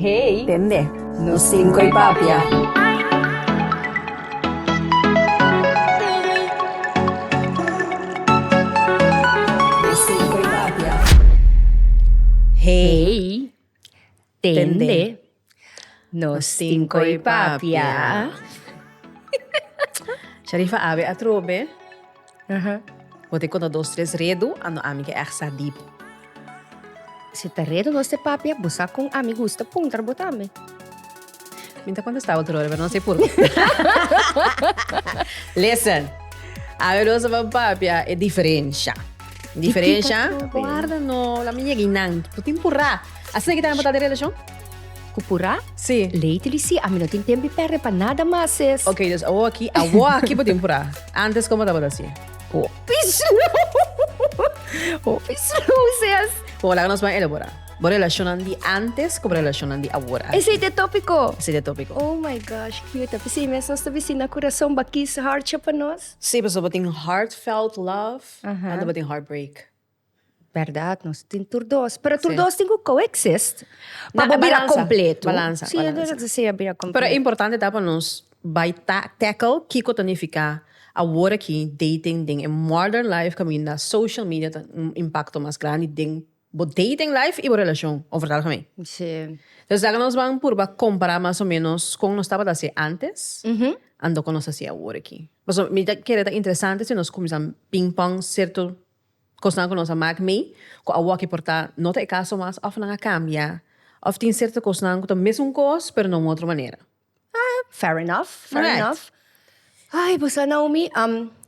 Hey, Tende. nos cinco y papia. Nos cinco y papia. Hey. Tende. Nos cinco y papia. Sharifa ave atrobe. Vou ter conta 2, 3 redo. Ano ami que echt sa deep. Se tá redo nós te papia, buscar com amigos te puntar botame. Minta quando estava atrobe, mas não sei por. Listen. Ave dosa va papia é diferença. Diferença? Guarda no, la minha guinang. Putin purra. Assim que tá na botada de relação? Kupura? Sim. Leite lisi, a mim não tem tempo de perder para nada mais. Ok, dus a aqui putin purra. Antes como estava assim? Pisluces! Wala ka nos bang elaborar. Bo relasyonan di antes como relasyonan di agora. Esse é o tópico. Esse é o tópico. Oh my gosh, cute. Kasi mesmo nós estamos na coração bakis heart siya pa nós. Sim, mas boting heartfelt love, Aha. ano boting heartbreak. Verdade, nós tem turdos. Pero Sim. turdos tem que coexist. Na- Para bira balança. completo. Balança, Sim, balança. eu sei bira completo. Pero é importante tapa nos by tackle kiko tonificar agora aqui dating ding in modern life kami na social media tem impacto mais grande ding bo dating life e bo relasyon overall kami. Sim. Então, daí nós vamos por comparar mais ou menos com nós estava assim antes, ando com nós assim agora aqui. Mas me quer é interessante se nós começamos ping-pong certo coisa que nós amamos me, com a que portar não tem caso mais of na cambia, of tem certa coisa que tem mesmo coisa, pero não outra maneira. Fair enough, fair Right. enough. Ai, bosa Naomi,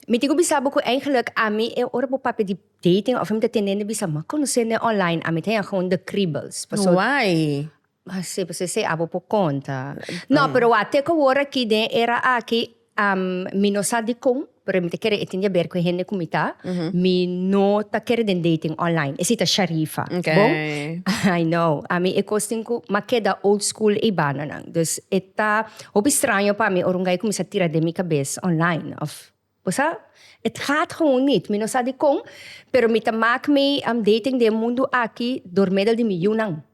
miti ko bisabo ko eigenlijk ami e ora po papi di dating of hem te tenende bisa makonosene online ami te gewoon de kriebels. Paso, Why? Sì, se abo po conta. No, pero ate ko ora ki de era aki minosa di kong, pero mi te kere etinja ber ko hende kumita, mi no ta kere den dating online. Esita Sharifa. Okay. Bom? I know. Ami e costing ko makeda old school ibana nang. Dus eta op estranho pa mi orungay ko misa tira de mi cabeça online of Bosa, het gaat gewoon niet. Minosa di kong, pero mi te maak me dating de mundo aki door middel di miljoenang.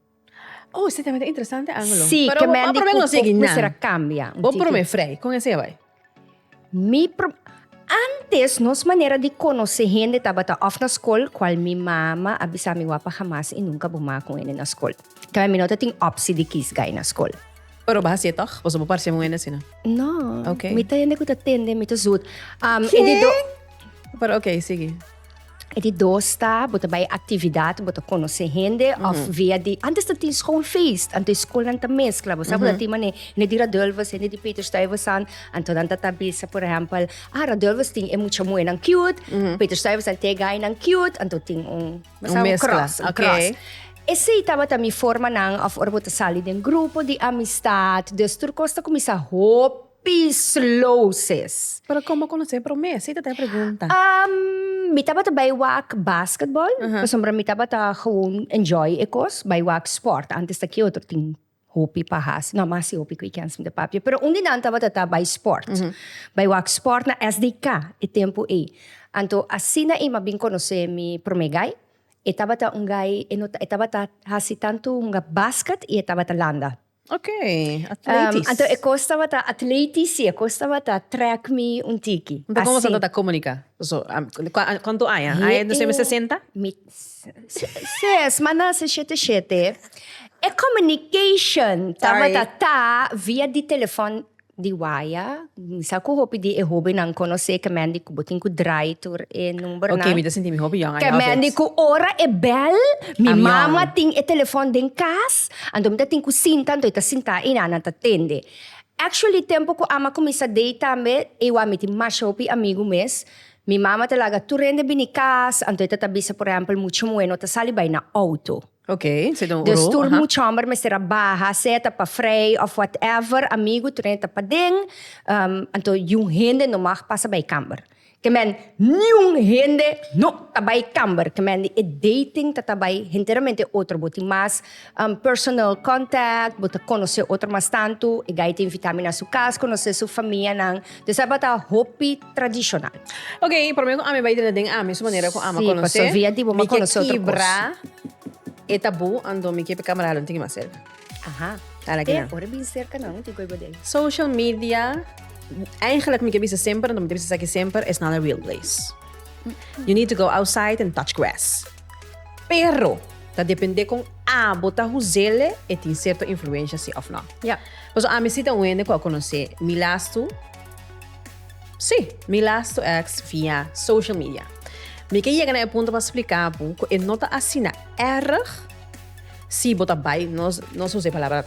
Oh, isso é também interessante ângulo. Sì, pero che me pero não sei será que cambia. Vou por me frei, com esse vai. Antes, nos maneira de conhecer gente tabata off na school, qual mi mama abisa mi wapa jamás e nunca buma com ele na school. Kaya mi nota ting opsi di kiss guy na school. Pero bahasa toch? Ou vou parecer muito assim, No, Okay. mi tayo ko tatende, mi to zoet. Edi Pero ok, sigue. dosta, bota bij actividade, bota conhecer gente, of via di, antes dat is gewoon feest, anto school aan te mescla, bota bota ti mane, ne di radulvas, ne di Peter Stuyvesant, anto dan tatabisa, por exemplo, radulvas ting e mucha moe ng cute, Peter Stuyvesant te guy ng cute, anto ting mescla, cross, okay. cross. Esse estava também forma ng of or bota sali den grupo de amistad, dus tur costa kumisa hopis loses. Pero como conhecer para mim? Aceita até a pergunta. Mitaba ta bij wak basketball. Sombra mitaba ta gewoon enjoy ekos bij wak sport. Antes ta kyoto ting hopi pahas. No, mas si hopi ko ikans de papia. Pero undi na antaba ta bij sport. Bij wak sport na SDK. E tempo e. Anto asina e mabing konose mi promegay. Etaba ta ungay, etaba ta hasi tanto unga basket e etaba ta landa. Ok, atletis. Anto ekos taba ta atletis e ekos taba ta track me un tiki. Então, como Assim. você está comunica? So, quanto há? Há no 60? Sis, mana sa 77. E communication. Tama Sorry. ta via di telefone di waya. Sa ko hopi di e hobi nang konose kamendi ko buting ko dry tour e number Ok, na. me senti mi hobby young. Kamendi ko ora e bel. Mi Am mama young. ting e telefone din kas. Andom da ting ko sinta. Ando ita sinta ina ta tende. Actually, tempo ko ama ko misa data me. Ewa mi ti mashopi amigo mes. Mi mama talaga turende binikas. Ando ita tabisa por example mucho bueno. Ta salibay na auto. Ok, você deu Dus tur mu chamber me será barra, seta pa frei of whatever, amigo turenta pa ding, anto yung hende no mag passa bij kamber. Kemen yung hende no tabay kamber. Kemen e dating tatabay hinteramente outro boti mas personal contact, bota conhecer outro mas tanto, e gaita vitamina su casa, conhecer su família nang. Dus bata hopi tradicional. Ok, por mim, ame vai ter ding ame, sua maneira com ama Sim, conhecer. passo via di, vou Me conhecer outra quebrar e tabu ando me que camarada não tem que mais ser. Aha. Talaga na. Ora bin cerca não, tem coisa dele. Social media, eigenlijk moet je weten sempre, en moet je zeggen sempre, is not a real place. You need to go outside and touch grass. Pero, dat depende kung bota huzele e tem certa influência se of não. Ja. Mas a mim cita um qual conhecer milasto. Sim, milasto ex via social media. Me que chega na ponto para explicar que é nota assina erg se bota bai, nós usamos a palavra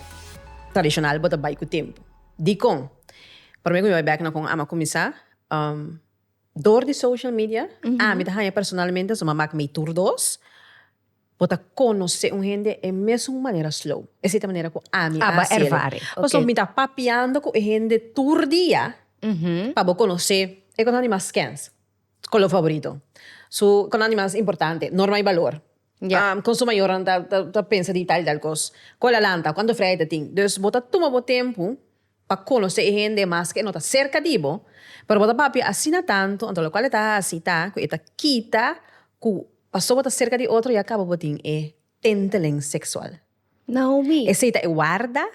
tradicional, bota bai com o tempo. Dicom, para mim que eu vai back na com ama começar, door de social media, me tá personalmente, so mamak me turdos, bota conhecer gente é mesmo maneira slow. Essa é a maneira que a mim ervare. Mas me tá papiando com gente turdia, para conhecer, é quando animais scans, com o favorito. So, quando animais importante, norma e valor. Ja. Consuma maior da pensa de tal coisa. Qual a lanta, quando freia ting. Dus bota toma bo tempo para conhecer gente mais que não tá cerca de bo, pero bota papi assina tanto, então lo qual está assim tá, que eta quita, que passou bota cerca de outro e acaba boting é tenteleng sexual. Naomi. Esse é guarda,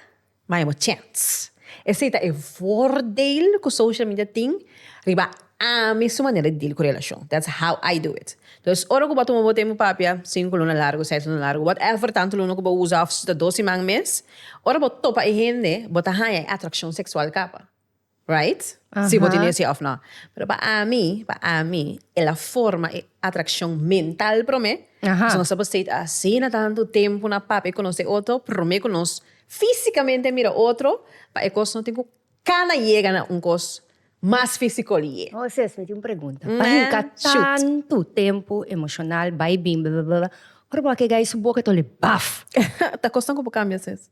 mas é uma chance. Esse é voordeel que o social media tem, riba a mesma maneira de deal com a relação. That's how I do it. Dus, ora que bato mo tempo papia, 5 lunas largo, 6 lunas largo, whatever tanto luna que eu usa of da 12 mang mês, ora bot topa e gente, bota haya atração sexual capa. Right? Se botin esse off não. Pero para mim, é a forma e atração mental para mim. Se nós sabemos ter assim tanto tempo na papi conhecer outro, para mim conosco fisicamente mira outro, para que não tenho cada chega na coisa mais físico ali. Você me tem uma pergunta. Para tanto tempo emocional, vai bem, blá blá blá. Ora para que gai subo que tô le baf. Tá custando como cambia vocês?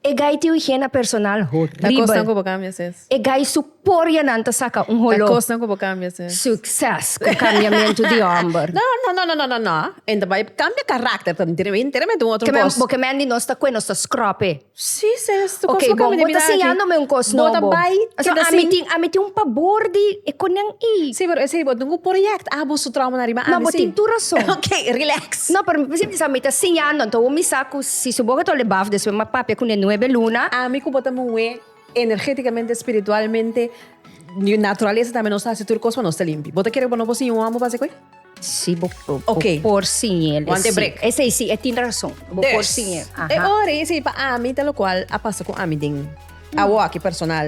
E gai tiu higiene personal Tá horrible. custando como cambia vocês? E gai suporya nanta saka Tá holo. custando como cambia vocês? Success com cambiamento de ombro. Não. Ainda vai cambia caráter, tá inteiramente um outro Que coisa. porque men di nós tá com nós tá scrope. Sim, vocês. Ok, bom, bota sinhando-me um cos Bota novo. bai, So, amiti um pabor de ekonang i. sim, pero esse bot nungu proyect abuso trauma na riba. Na botin tu razão. Okay, relax. No, pero kasi sa amita sinhando, então umisaku si subo que tô le baf deswe mapapia com 9 luna. A mim que bota muito energeticamente, espiritualmente, naturaleza também não está se tudo coisa não está limpo. Bota querer bono posi um amo base coi? Si, Ok. por sim ele. One day break. Esse sim, tem razão. Por sim ele. E ora, esse para a mim, tal qual, a passa com a mim ding. A walk personal,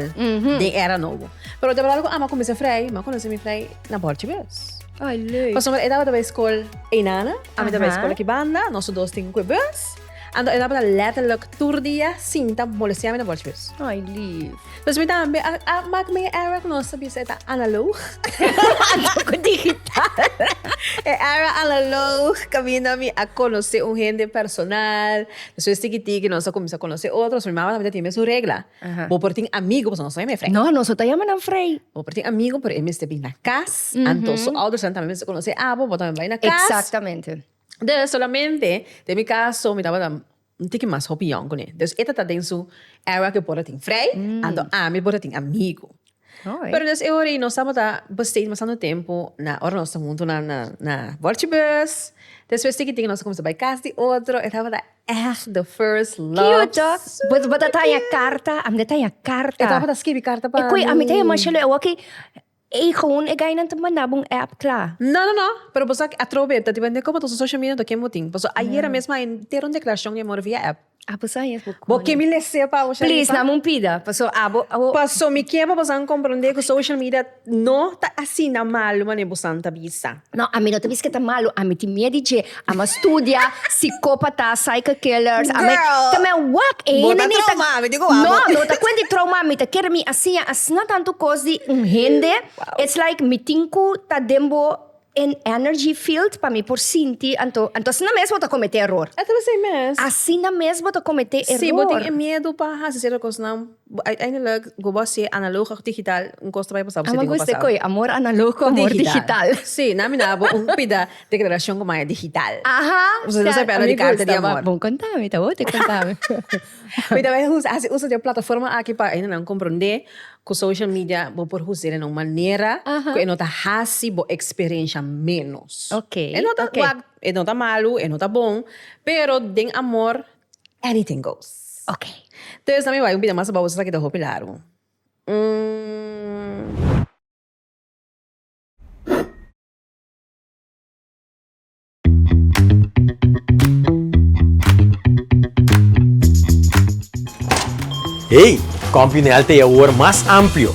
de era novo. Pero de verdade, a mim comecei a frei, mas quando me frei na Português. Ai, lei. Pastor, eu estava na escola em Nana, a mim estava na escola aqui banda, nós dois temos que bus. Ando eu estava letterlijk turdia, cinta, molestia na Português. Ai, lief. Dus met name, maak me era que nós sabia ser analog. Ako digital. Era analog, caminho a conhecer gente personal. Depois tiki nós começamos a conhecer outros. Minha mamãe também tinha sua regra. Vou por ter amigo, porque nós não é frei. No, nós só tayama ng frei. Vou por ter amigo, por eles também na casa. Então, os outros também se conhecer. Vou também vai na casa. Exatamente. De solamente, de mi caso, me dava um tique mais opinião com ele. Então, esta tá dentro era que pode ter frei, então me pode ter amigo. Oi. Pero dus eu ori, nós estamos bastante passando tempo na hora nós estamos junto na Vortibus. Depois tique nós começamos a ir casa de outro. Eu estava echt the first love. Cute. Bata tanya karta, amde tanya karta. Eu estava escrever carta para Koy, amit tayo masyalo, okay. Gewoon, gaya ng tamanabong app kla. Não. Pero você atrove, tá depende como tu social media do que motim. Porque ayer mesmo ter uma declaração de amor via app. Apo sayas po. Porque me lese pa o Please, namong pida. Paso, abo. Passo me quebra para compreender que social media não tá assim na malo, mas é bastante vista. No, ami no tabis kita malo, ami ti mia DJ, ama studia, psicopata, psycho killers, ami kami wak Bota trauma, ami digo No, ta kwenti trauma, ami ta kera mi asiya, asna tanto kosi hende. It's like mitingku ta dembo en energy field pa mi por sinti, anto asna mesmo ta comete error. É também sei mesmo. Asina mesmo ta comete error. Sim, boting medo pa ha, se coisa não. Uiteindelijk, gobasse analog of digital, costa vai passar, você tem que gusto passar. ko, amor analogo, amor digital. Sim, namin na pida declaração como é digital. Aha. Você não sabe de carta de amor. Bom, contame, tá bom, te contame. Mas também usa de plataforma aqui para ainda não compreender que social media vou por usar de uma maneira que não tá hasi bo experiência menos. Ok, É não tá ok. é não tá malo, é não tá bom, pero den amor anything goes. Okay. Entonces, também vai um vídeo mais para você que tá hopilaro. Hey, Compunel tem agora mais amplo.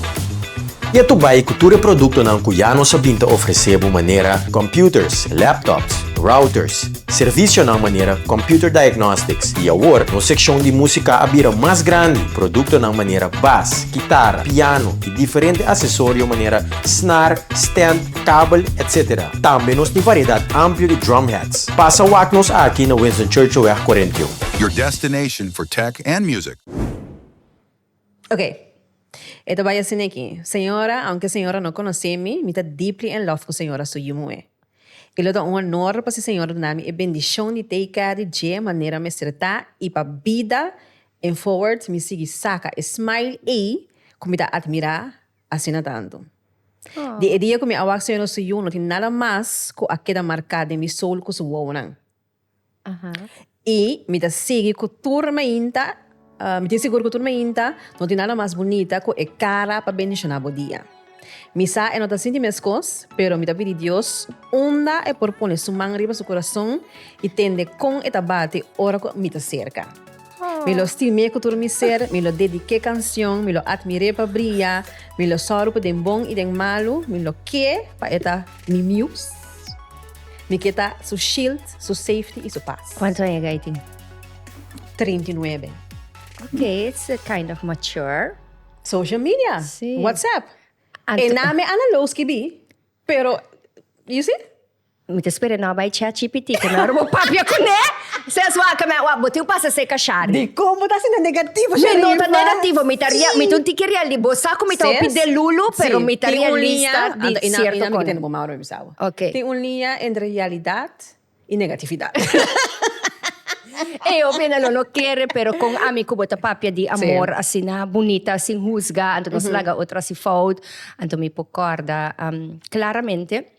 E tu vai cultura produto não cuya não sabinta oferecer de maneira computers, laptops, routers, serviço na maneira computer diagnostics e agora na seção de música abira mais grande, produto na maneira bass, guitarra, piano e diferentes acessórios maneira snare, stand, cable, etc. Também nós tem variedade ampla de drum heads. Passa o nos aqui na Winston Churchill 41. Your destination for tech and music. Ok. Ito vai assim aqui. Senhora, aunque a senhora não conhece-me, me está deeply in love com a senhora Suyumue. Ele é um honor para a senhora dar-me a bendição de ter cada de maneira me tratar e para a vida em forward me seguir saca smile e como me admirar assim tanto. De dia que me awak senhora Suyum não tem nada mais que aquela marcada em meu soul com sua wonan. E me está seguir com turma ainda. Me tem seguro que turma ainda não tem nada mais bonita que a cara para bendicionar o dia. Misa é não está sentindo minhas coisas, pero me está pedindo Deus onda é por pôr sua mão riba seu coração e tende com esta bate hora que me está cerca. Me lo estimei que turma ser, me lo dediquei canção, me lo admirei para brilhar, me lo soro para den bom e den malo, me lo que para esta mi muse, me quita su shield, su safety e su paz. Quanto é a tem? 39. Okay, it's a kind of mature. Social media, Sí. WhatsApp. Anto- E name analog que bi, pero, you see? Me te espera na vai ChatGPT, que na hora mo papia ko ne. Sa swa ka me wa botiu passa se kashari. De como tá sendo negativo, Me nota negativo, me taria, me tu tiqueria li bosa ko me tau Sis? pide lulu, pero Sí. me taria Tem lista linha, di cierto que tem con. no Mauro Misao. Ok. Tem linha entre realidade e negatividade. E opina lo no quiere, pero con amigo bota papia di amor, assim na bonita, sin juzga, anto nos laga outra si fault, anto me pocorda claramente.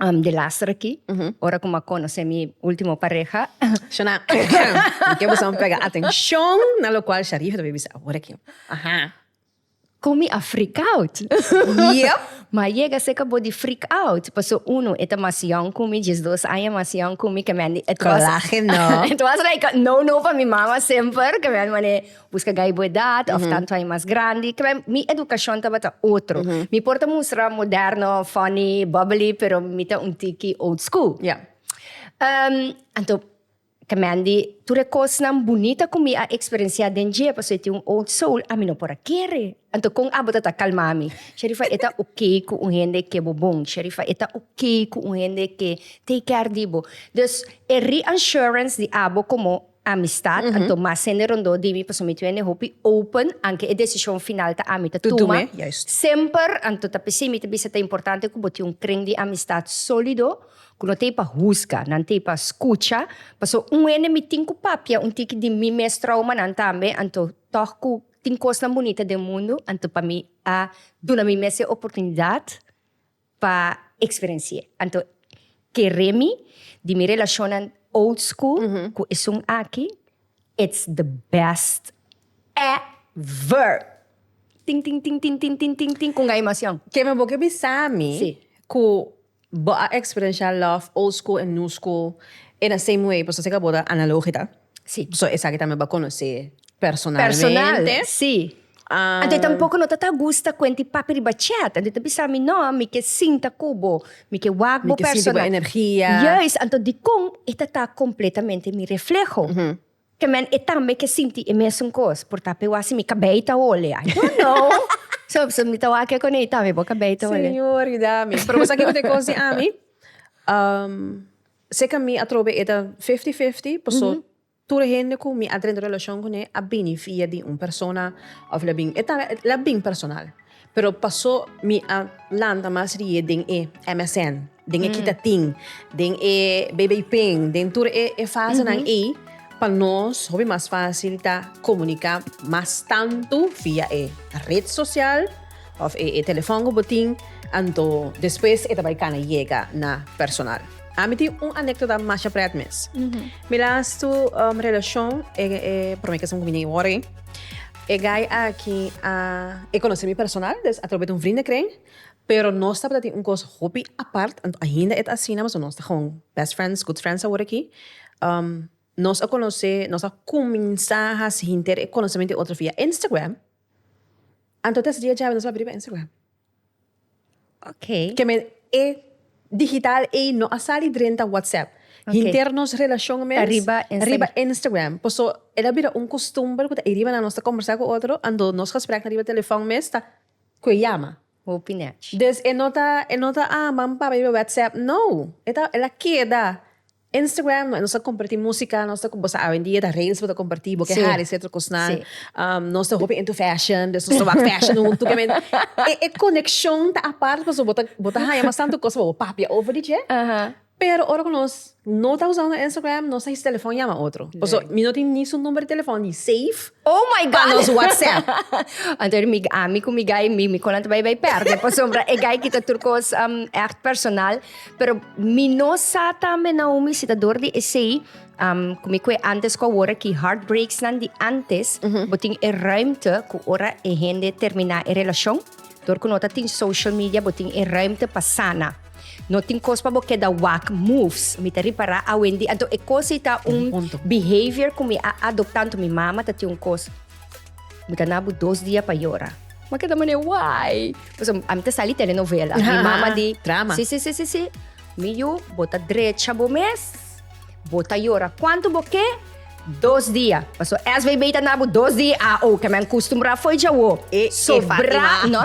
De lastra aqui, ora como conoce mi último pareja. Shona, que você não pega atenção, na lo qual Sharif também bisa, agora aqui. Aha. Come a freak out. Yep. Mas chega se acabou de freak out. Passou eta mas young kumi, just dos anos mas young kumi, que man, it was... Colágeno. It was like, no para mi mama sempre, que man, busca gai boa idade, of tanto ay mais grande, que man, mi educação tava ta outro. Mi porta mostra moderno, funny, bubbly, pero mi ta tiki old school. Yeah. Anto, Kamandi, tu recos nam bonita kumi a experiencia den dia, paso iti old soul, a mino por aquere. Anto kung abot ata kalmami. Sherifa, eta okay ku gente que bobong. Sherifa, eta okay ku gente que take care dibo. Dus, reassurance di abo como amistad, anto mas rondo di mi paso mi tuene hopi open, anche e decisión final ta ami ta tuma. Tutume, juist. Sempre, anto ta pesi mi ta bisa ta importante ku boti kring di amistad solido, kuno te pa husga, nan te pa escucha, paso ene mi tinku papia, tiki di mi mes trauma nan tambe, anto toch ku tinkos na bonita del mundo, anto pa mi a duna mi mese oportunidad pa experiencia. Anto que remi di mi relacionan old school, ku isung aki, it's the best ever. Ting, ting, ting, ting, ting, ting, ting, ting, kung emoción. Que me boque bisami, Sí. ku boa experiential love, old school and new school, in the same way, pues se acabou da analógica. Sí. So, esa que también va a conocer personalmente. Personal, sí. Ah. Ante tampoco no tata gusta kwenti papi riba chat. Ante tabi sa amin, no, mi ke sinta kubo, mi ke wagbo Mi ke sinta personal. ko enerhiya. Yes, anto di kong itata completamente mi reflejo. Que men etambe ke sinti e mesong kos, por tape wasi mi kabeita ole. I don't know. so mi tawake ko na itame po kabeita ole. Senhor, dami. Pero sa akin ko te kosi ami, se kami atrobe ita 50-50, so ture gente ko mi adrendo relasyon ko ne abini fia di un persona of labing personal. Pero paso mi landa mas rie ding MSN, ding kita ting, ding baby ping, ding ture fase ng para nós é mais fácil tá comunicar mais tanto via a rede social ou telefone botim, então depois vai cana chega na personal. A mim tem anécdota mais para mes. Me last tu relação por mim que são comigo agora. Gai aqui eu conheci meu personal, através de vrienden kring. Pero nós estamos tendo coisa hobby apart, ainda é assim, mas nós estamos best friends, good friends agora aqui. Nós a conhecer, nós a começar a se inter conhecimento outra via Instagram. Então esse dia já nós abrir para Instagram. Ok. Que é digital e não a sair dentro do WhatsApp. Okay. Internos relacionamentos Arriba Instagram. Por isso, ela vira costume que arriba na nossa conversa com outro, ando nós gesprek na arriba telefone mes tá que chama. Opinete. Dus nota mampa baby WhatsApp. No. Ela queda. Instagram, nós compartilhamos música, nós estamos a dia da reels para compartilhar, porque é etc. Cosnan. Nós estamos hobby into fashion, nós estamos fashion junto, que é conexão tá a parte, porque bota haya mas tanto coisa, papia over the jet. Pero ahora que nós não está usando Instagram, nós temos telefone chama outro. Por isso, não tem nem seu número de telefone, save. Oh my God! Para nosso WhatsApp. Então, amigo, me conta vai perde. Por sombra, é gai que tá turcos echt personal. Pero, não sata me na citador de esse, como que antes com a hora que heartbreaks nan de antes, boting é ruimte com hora é gente terminar a relação. Door que nota tem social media, boting é ruimte passana. Não tem coisa para você dar whack moves. Me tá reparar a Wendy. Então, é coisa ita behavior que me adotando minha mama, tá tinha coisa. Me tá nabo 2 dias para llorar. Mas que também é why? Pues, a mim tá sali telenovela. Minha mama de drama. Sí. Miyo, bota derecha bo mês. Bota llora. Quanto boque? 2 dias. Paso, SVB tá nabo 2 dias. Que me costumar foi já o. Sobra. Não.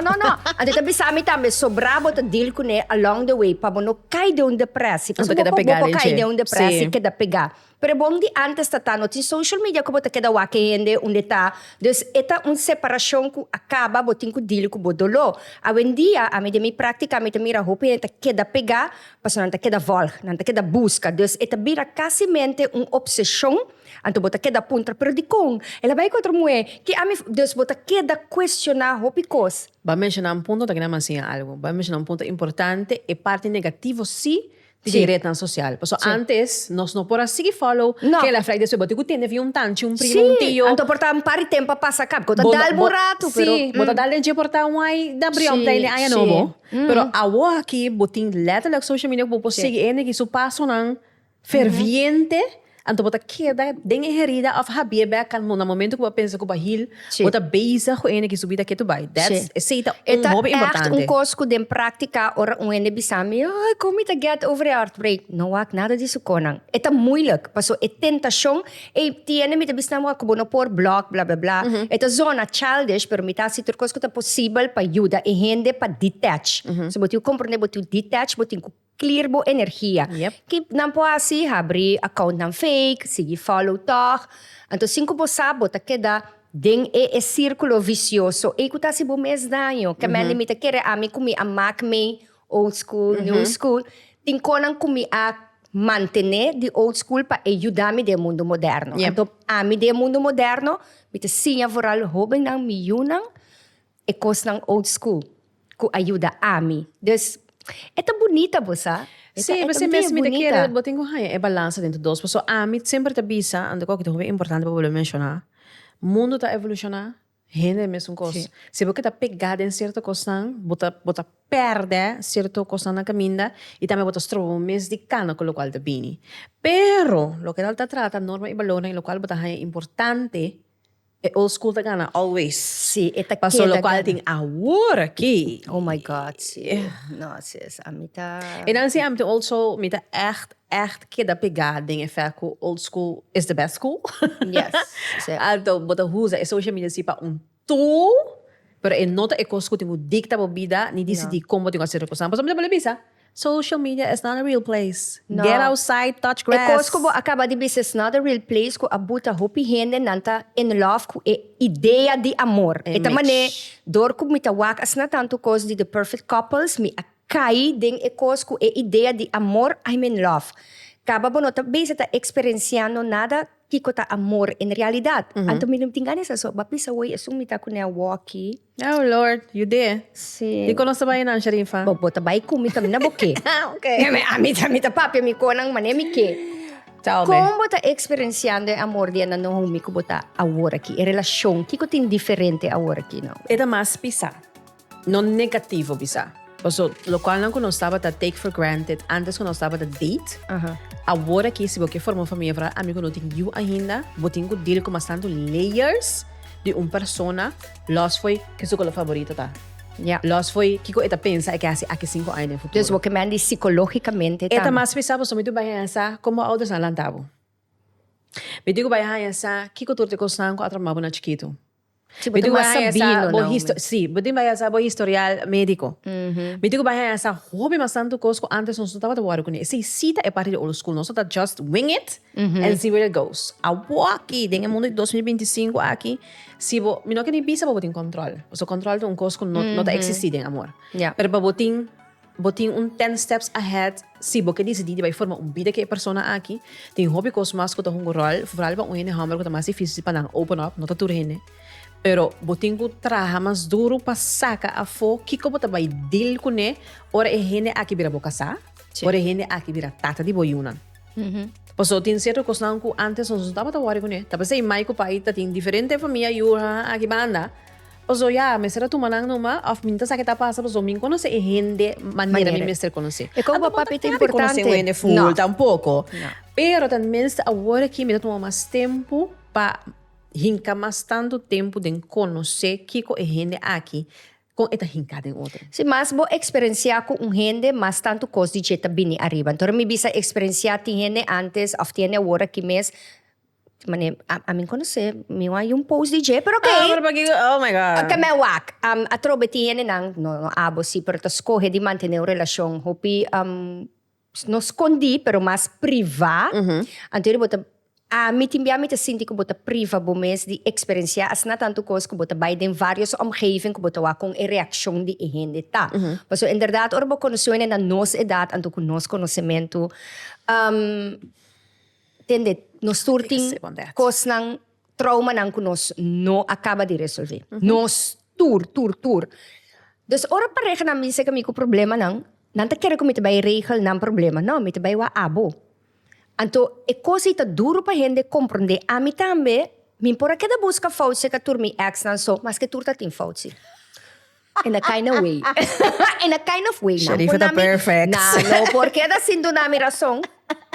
Ante tabi sa amin também sobra bota deal ko ne along the way. Pa no cai de um depressa. Paso, cai de um depressa que da pegar. Pero bom de antes tatano, tin social media ko bota que da wakende onde tá. Dus eta separação que acaba botin ko deal ko bodolo. A dia a de mi prática, a mira hope eta que da pegar, paso nanta que da volg, nanta que da busca. Dus eta vira casimente obsessão. Anto bota queda punta pero di kong ela vai contra moe que a mim Deus bota queda questionar hopicos. Vai mencionar ponto que não assim algo. Vai mencionar ponto importante e parte negativo sim de rede social. Por antes nós não podemos seguir follow que ela faz isso bote que tem um tante um primo um tio. Anto portar pari tempo passa cap. Bota dal burato pero. Sim, bota dal de portar um ai da briom daí ai novo. Pero a aqui botin letterlijk social media que você seguir ene que isso passa não ferviente. Anto bota queda den herida of habebe kan no momento que eu penso que o bahil bota beisa com ele que subida que tu vai. That's seita hobby importante. Echt coisa de prática ora ene bisami. Ai, como te get over heartbreak? Não há nada disso conang. Eta moeilijk. Paso é tentação e tiene me te bisnamo que bono por blog bla bla bla. Eta zona childish pero me tá se ter coisa que tá possível para ajuda e rende para detach. So botiu compreender botiu detach botiu clear bo energia. Que não pode assim abrir account não fake, seguir follow toch. Então, 5 bo tá queda den é círculo vicioso. E que tá se bo mes danho. Que me limita querer a mim comi a mac me old school, new school. Tem conan comi a manter de old school para ajudar-me do mundo moderno. Então, a mim do mundo moderno, me te sinha voral hobby nang miyunang e coisa nang old school. Que ajuda a mim. Dus, é tão bonita, você. Sim, você mesmo me quer botar é balança dentro dos. Porque a mim sempre te avisa, ando que é importante para mencionar. O mundo está evolucionando, gente mesmo coisa. Se você está pegado em certa coisa, bota perde certa coisa na caminha e também bota estrobo mês de cana com o qual te bini. Pero, lo que ela trata, norma e valor, em lo qual bota é importante. Old school tá gana, always. Sim, eta passou o qual tem agora aqui. Oh my God, sim. Nossa, a mim tá... E dan zie je also, met echt queda pegada em efeito, old school is the best school. Yes. Então, bota usa a social media para tool, pero nota é coisa que tem dicta a vida, nem decidir como tem que ser coisa. Mas não bisa. Social media is not a real place. No. Get outside, touch grass. E coisa que acaba de dizer, it's not a real place, que abuta hopi gente nanta in love com a ideia de amor. E também, door que me tawak as na tanto coisa de the perfect couples, me acai den e coisa com a ideia de amor, I'm in love. Acaba bonota, base tá experienciando nada kiko ta amor en realidad. Anto minumtingan sa so, bapisa way asung mita ko na walkie. Oh, Lord, you did. Si... Di ko na sabayan ang Sharifa. Bobo tabay ko mitam na boke. Okay. May amita papi mi ko nang manemike. Tell me. Kung bota experienciando ang amor diyan na nung ko bota awora ki, e relasyon, kiko tin diferente awora ki, no? Era mas bisa. Non negativo bisa. So, lo cual não estava a take for granted. Antes quando estava a date. Agora que se você formou família para amigo não tem you ainda, você tem que deal com bastante layers de uma persona. Los foi que sua favorita tá. Yeah. Los foi que eu pensa que assim aqui 5 anos no futuro. Dus wat man die psicologicamente Eta mas pensava so muito bem essa como outros não lantavo. Me digo bem essa que eu torte costan com atrapalhava na chiquito. Me digo bem essa sim, me digo bem essa bo historial médico. Me digo bem essa hobby mas tanto coisas antes não estava de war com esse cita é parte de old school, não só that just wing it and see where it goes. A aqui, tem mundo de 2025 aqui. Se bo, me não que nem bisa bo tem control. O control de coisa que não tá existindo em amor. Yeah. Pero botin 10 steps ahead, se você decidir vai formar vida que a pessoa aqui tem hobby coisas mais que tá um rol, vooral ba um hammer que tá mais difícil para open up, não tá tudo rene. Pero botin ko traha mas duro pa saka a fo kiko bota vai deal ko ne ora e hene aqui vira boca sa ora e hene aqui vira tata di boyunan. Paso tin certo cosnan ko antes não estava a wari ko ne. Tapos ay mai ko pa ita tin diferente família yura aqui banda. Paso ya me será tu manang numa of minta sa kita pasa paso min conoce e hende maneira mi mister conoce. E como papito importante. Conoce full No. tampoco. No. Pero também agora que me toma mais tempo pa hinka mas tanto tempo de conhecer kiko e gente aqui com esta hincada em outra. Si mas bo experienciar com gente, mas tanto cos di jeta bini arriba. Então, me bisa experienciar ti gente antes, of tiene agora que mes, mane, a mim conhecer, mi wa yung post DJ, pero okay. Oh my God. Que me wak. A trobe ti gente nang, no abo si, pero to escoge di mantener una relación. Hopi, no escondi, pero mas priva. Anterior, bota, mi timbia mi te sinti ko bota priva bomes di experiencia as na tanto kos ko bota by den varios omgeving ko bota wa kung e reaksyon di ihende ta. So inderdaad orbo conocen na nos edad anto kun nos conocimiento tende nos turting kos nang trauma nang kunos no acaba de resolver. Nos tur. Dus ora pareja na minse kami ko problema nang nanta kere ko mitibay regel ng problema no mitibay wa abo. Anto, e così ta duro pa gente comprende. A mi tambe, min pora que da busca foutse ka tur mi ex nan so, mas que tur ta tin foutse. In a kind of way. In a kind of way. Sharifa ta perfect. No, porque da sindo nami razón.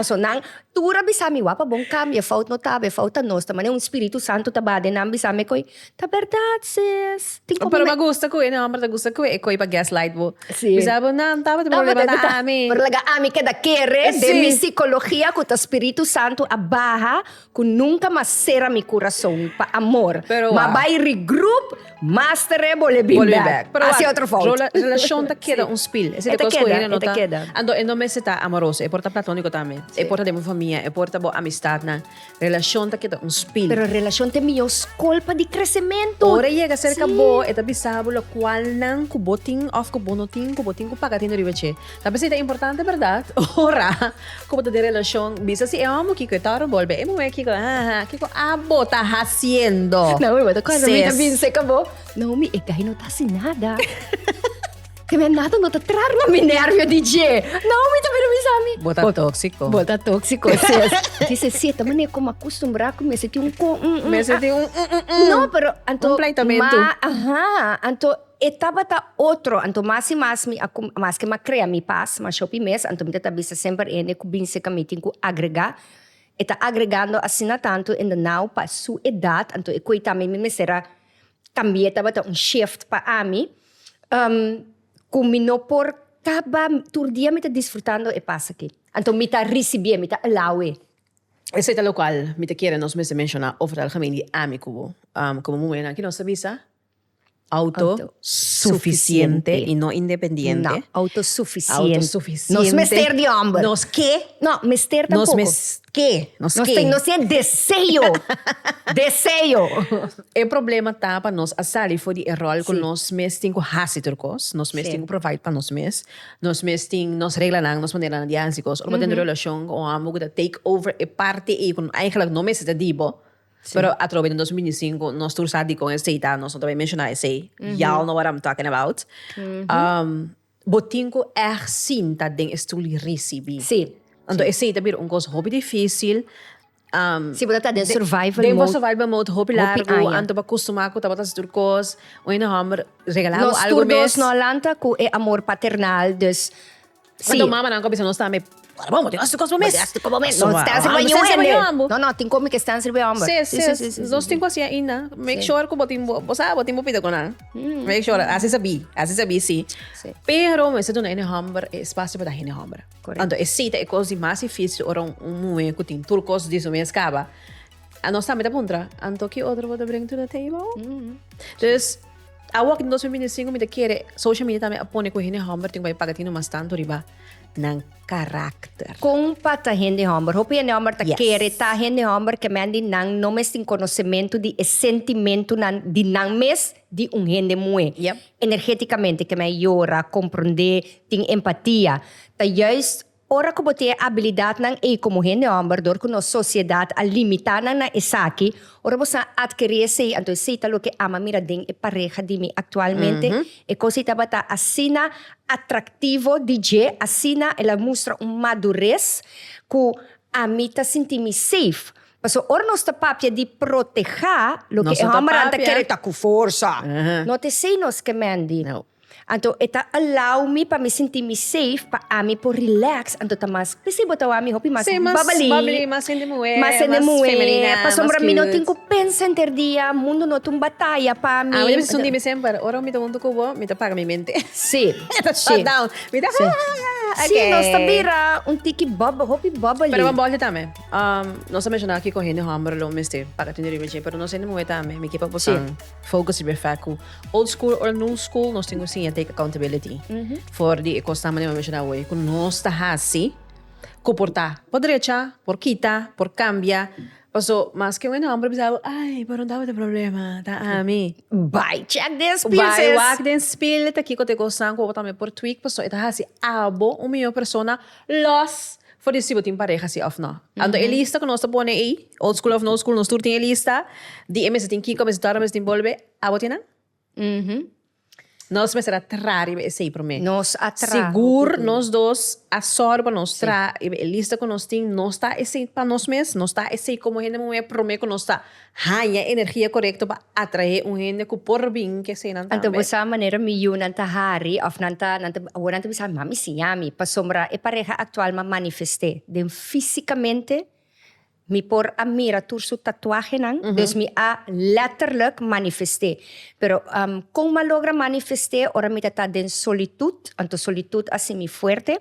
So, nang, tura bisami wapa bong cambia, faut no tabe, faut ta nos, tamane un Espiritu Santo tabade, nang bisami ko'y, ta verdad, sis. Pero magusta ko no, pero gusto ko ko ipa gaslight mo. Sí. Bisabo na, tama di problema na ami. Pero laga ami kada kere de mi psicología ko ta Espiritu Santo abaha kung nunca masera mi corazón pa amor. Pero mabay regroup, mastere bole back. Pero así otro fault. Relasyon ta queda un spill. Ese Eta de cosas queda, ko eta queda. Ando no me está amoroso, e porta platónico también. E porta de mi familia, e porta bo amistad na. Relasyon ta queda un spill. Pero relasyon te miyo colpa di crecimiento. Ora llega cerca bo, eta bisabo lo cual nang kuboting of kubonoting kuboting kupagatin riveche. Tapos ito importante, verdad? Ora, kuboto de relasyon, bisa si amo kiko taro volve. Emo me kiko, kiko abo ta haciendo. Naomi, wala ko Sis. mi nabinse ka bo. Naomi, kahit no ta sinada. Kaya nato no ta trar na mi nervio DJ. Naomi, ta pinamisami. Bota tóxico. Bota tóxico, sis. Dice, sí, también es como acostumbrar que me sentí un... Me sentí un No, pero... Anto, un plantamento. Anto, etapa ta otro. Anto, mas que ma crea mi paz, mas shopping mes, anto, mi tatabisa sempre ene, kubinse kami tinko agrega. Eta agregando assim tanto en now pa su edad, anto, ikoy tami mi mesera, cambia taba ta un shift pa ami. Kumino por kaba turdia mi ta disfrutando e pasa aqui. Anto, mi ta recibia, mi ta alawe. Ese es lo cual me te quiere nos me se menciona over algemeen die ami kubo. Como muy buena, aquí no se visa. autosuficiente y no independiente. No, autosuficiente. Autosuficiente. Nos mister de hombre. ¿Nos qué? No, mister tampoco. ¿Qué? Nos tem deseo. Deseo. El problema está para nós a salir voor die rol con nós mes tingo hasi turcos, nós mes tingo provide para nós mes ting nós regla nang nós manera na diansicos, or met een relatie o amo que take over e parte e con eigenlijk no mes de dibo. Pero a través de 2005 nós tursadi con esse ita, nós também mencionar esse. Y'all know what I'm talking about. Botingo sinta den estuli recibi. Sim. Então esse ita bir un coisa hobby difícil. Se você está dentro survival mode. mode. Survival mode, hobby largo, anto ba acostumar com tabatas turcos, o ina hammer regalado Nós algo todos mes. no lanta com é amor paternal, dus Quando mama não começa nós também. Vamos, tem as coisas mes. Não está se banhando. Não, tem como que está se banhando. Sim. Nós temos assim ainda. Make sure que botimos pida com ela. Make sure, assim sabi sim. Pero mas tu na ina hammer espaço para ina hammer. Então esse é coisa mais difícil ora momento que tem turcos disso mês acaba. A nós também da puntra. Então que outro vou bring to the table. Dus a walk in 2025 me quer social media também apone com ina hammer tem vai pagatino mas tanto riba ng karakter. Kung pata hindi hammer, hopi yan hammer ta kere ta hindi hammer que mandi nang no mes tin conhecimento di sentimento nan di nang mes di un hindi mue. Yep. Energeticamente que me llora, comprender, tin empatia. Ta juist ora ko bote habilidade nang como hindi hammer dor kuno sociedade a limitar nang na isaki, ora bosa adquirir esse, então sei lo que ama mira den e pareja di mi actualmente e cosita bata asina atractivo DJ, asina ela mostra madurez que a mim tá sentindo safe. Paso ora nós tá papia de proteger lo que é amaranta querer tá com força. Não te sei nós que mandi. No. Então, eta allow me para me sentir me safe, para a me por relax. Então, tá mais, precisa botar a me hopi mais bubbly, mais sendemué, mais feminina, para sombra me não tenho que pensar ter dia, mundo não tem batalha para mim. Ah, mas sundi me sempre, ora me mundo kubo, me paga mi mente. Sim. Shut down. Me da. Sim, nós tabira tiki hopi bubbly. Pero vamos a também. Nós também já aqui correndo hammer lo mister para ter nível, pero nós sendemué também, me keep posang focus be facu. Old school or new school, nós temos sim take accountability for the costama de mencionar hoy. Con nós tá assim, comportar por derecha, por quita, por cambia. Paso, mas que bueno, hombre pensaba, ay, pero não dava problema, tá a mim. Vai, check this, Vai, walk den spill, tá aqui com te gostan, com também por tweak, paso, eta assim, abo, uma persona, los, for the sibo tim pareja si off no. Ando elista, con nós tá pone aí, old school of no school, nós tur tem elista, di MS tem kiko, mas dara, mas tem bolbe, abo tinan? Nós será trari esse para mim. Nós atrás. Seguro nós dois absorba nós tra lista com nós tem nós está esse para nós mesmos, nós está esse como gente não é prometo nós está ganha energia correta para atrair gente que por bem que se não Então, essa maneira me yun nanta hari of nanta bisa mami siyami pa sombra e pareja actual ma manifeste den fisicamente mi por a mira tursu tatuaje nang dus mi a letterlijk manifeste pero kung malogra manifeste ora mi tata den solitud anto solitud assim mi fuerte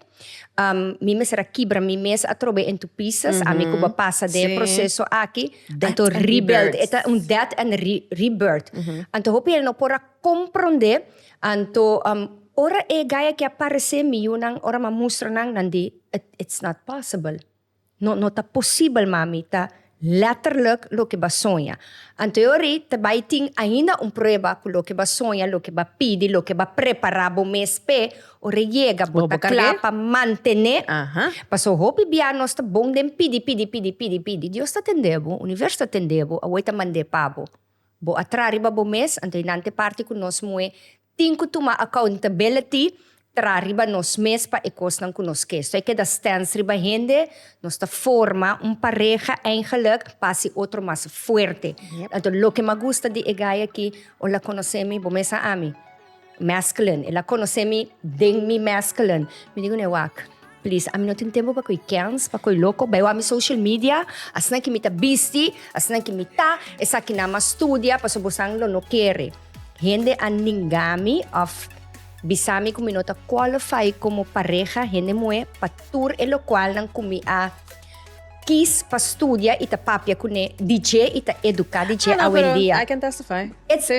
mi me será quebra mi mes a trobe en tu pieces a mi kuba pasa de proceso aqui anto rebuild eta death and rebirth anto hopi no pora compreender anto ora e gaya que aparece mi yunang ora ma mustra nang nandi it's not possible. No tá possível, mami, tá letterlijk lo que ba sonha. Em teoria, tá vai ter ainda prova com lo que ba sonha, lo que ba pede, lo que ba preparar bo mês pe, o rega bota clapa mantener. Passo hopi bia nós tá bom dem pedi. Deus tá atendendo, o universo tá atendendo, a oita mande pabo. Bo atrariba bo mês, ante nante parte com nós moe, tem que tomar accountability. Trariba nos mes pa ekos ng kunos que. So que da stance riba gente, nos forma pareja eigenlijk pasi otro más fuerte. Entonces lo que me gusta de egaya aquí, o la conocemi bomesa ami, masculine, e la conocemi den mi masculine. Me digo newak, please, ami no tem tempo pa koi cans, pa koi loco, bayo ami social media, asna ki mita bisti, asna ki mita, esa ki nama studia, pa subusang lo no kere. Gente aningami of bisami kung minota qualify como pareja, gente moe, patur e lo cual nang kumi a quis para estudiar ita papia kune DJ ita educar DJ No, hoy pero día. I can testify.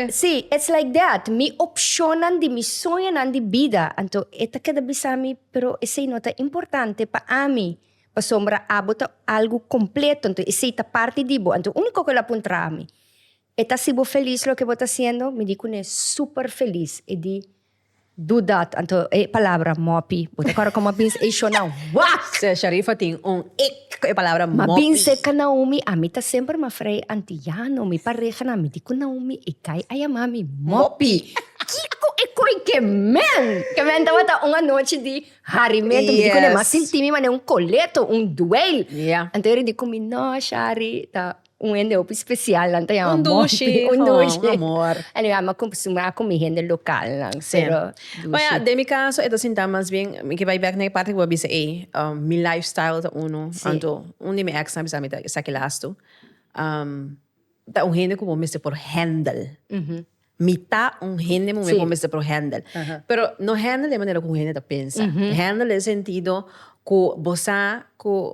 Sí, it's like that. Mi opcionan di mi sonhan di vida. Anto, ita kada bisami, pero ese nota importante pa ami. Pa sombra abota algo completo. Anto, ese ita parte dibo. Anto, único que la puntra ami. Eta sibo feliz lo que vos haciendo, me di kune super feliz. E di, do that. Anto, palabra mopi. Bota agora como bins e shona. Wak! Se Sharifa tem ik palabra Mabinse ka Naomi, amita sempre mafrei antiyano, mi pareja na mi di ko Naomi, ikay ayamami, mopi. Kiko ikoy kemen. Kemen tawata unga noche di harimento, mi di ko na masiltimi man un coleto, un duel. Yeah. Antero di ko mi no, Shari, ta un ende opi special lang tayo. Un dushi. Un dushi. Oh, amor. Ano yan, makumpusuma ako mi gente lokal lang. Pero, Mas de mi caso, ito sinta mas bien, que vai back na parte que eu bisa mi lifestyle ta uno, Sí. anto, de mi ex na bisa mi ta sa kilasto, ta un gente como miste por handle. Mita un gente mo Sí. me miste por handle. Pero no handle de manera que un gente ta pensa. Handle en sentido que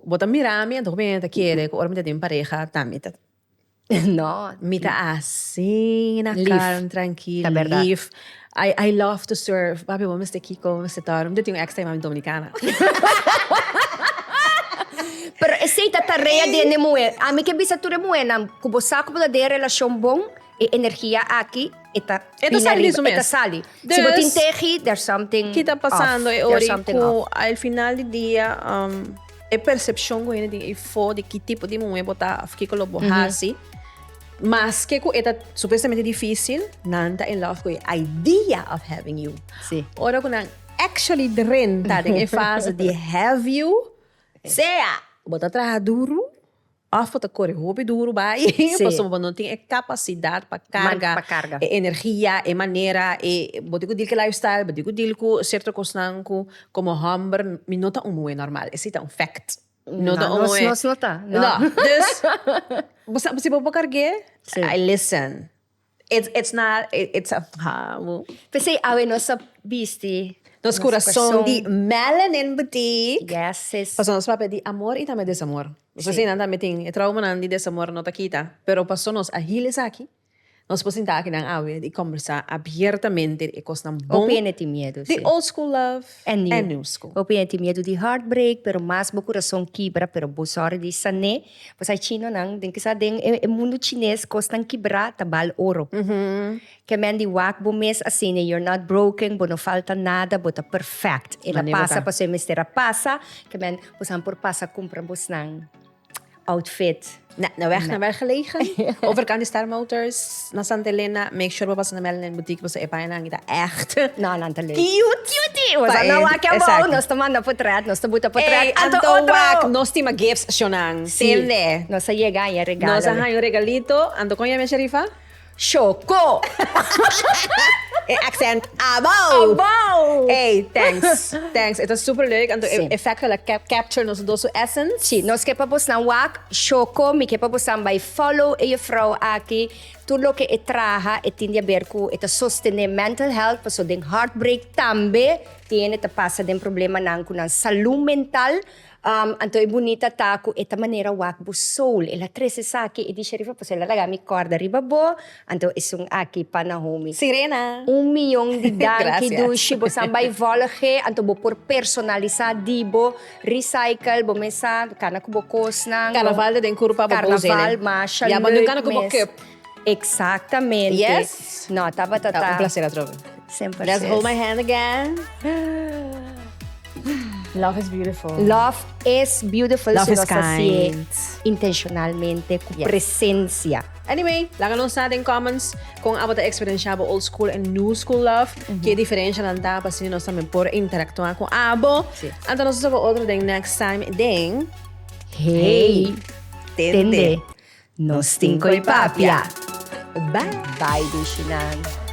bota mirami, anto me ta quiere, que ora me tem pareja, ta mi ta no. Mita assim, na Live. calma, tranquila, É verdade. live. I love to surf. Papi, vamos ter Kiko, vamos ter Toro. Eu tenho um ex mami dominicana. Pero essa tarefa de moe, a mim que bisa tu moe na kubo saco da de relação bom e energia aqui eta sali disso mesmo. eta sali. Se Dus, botin tehi, there's something Que está passando off. é There's ori something que off. ao final do dia é percepção que ele e fo de que tipo de moe botar fique com o borrasi. Mas que é supostamente difícil, nanta in love com a idea of having you. Sim. Ora quando actually drin tá em fase de have you, sea bota atrás duro, of bota corre roupa duro, vai, passou não tem capacidade para carga, Pa carga. energia, maneira, bota que que lifestyle, bota que que certo coisa como humber, me nota normal, esse é um fact. Nota Não tá. No, dus você pode carregar. Sim. I listen. It's not. It's a. Pensei, awe nossa bisti. Nos coração de melanin boutique. Yes, sis. Passou nos papel de amor e também desamor. Você sim, anda meting trauma nan de desamor não tá quita. Pero passou nos ahiles aqui. Nós podemos aqui na awe de conversar abertamente e coisa bom. Opine ti medo, The sim. old school love And new school. Opine ti medo de heartbreak, pero mas bo coração quebra, pero bo sorry di sané. Pasay chino nang, din kisa din, mundo chinês costang quebra, tabal oro. Que men di wak bo mes asine, you're not broken, bo no falta nada, bo ta perfect. E la Maneva pasa, ta. pasay mistera pasa, que men, bosan por pasa, compra bos nang outfit. Na weg naar weg gelegen. Over kan die Star Motors na Santa Helena. Make sure we passen naar Melanin Boutique. We zijn bijna niet echt. No, nantale. Cute. Wasa Pa, na wak exacto. yabaw, nos taman na potret, nos tabuta potret. Hey, Anto anto wak. otro. Nos tima gifts sionang. Sí. Tende. Nos llega y regalo. Nos han un regalito. Ando con ya, Sharifa. Choco. Accent. Abo. Wow. Hey, thanks. Thanks. Het was super leuk. Ando Sí. effectful capture nos dosu essence. Sí, nos que papos na wak, choco, mi que papos by follow e je vrouw aqui, tudo lo que traja e tinha a ver com eta sostener mental health, paso den heartbreak tambe, tiene te passa den problema nang kunang saúde mental. Anto é bonita tá com esta maneira wak bo soul. Ela trece saki e dice riva paso ela laga mi corda riba bo, anto isung aqui pa na home. Sirena. 1 milhão de danki Gracias. do shibo sambay volge anto bo por personalizar dibo recycle bo mesa kana ko bo kosnang Carnaval de den curpa carnaval masha Ja, maar nu kan ik ook op cup. Exactamente. Yes. No, tava Un tata. placer a trovi. Sempre. Let's sis. hold my hand again. Love is beautiful. Love is beautiful. Love se is nós assim, kind. intencionalmente com Yes. presença. Anyway, laat ons natin in comments kung abot ang experience mo old school and new school love. Que diferensya lang ta kasi nós também por interactuar com abo. Sí. Então nós vamos outro ding next time ding. Hey, Tende. tende. Nos tinkoy papia. Bye. Bye, Dishinan.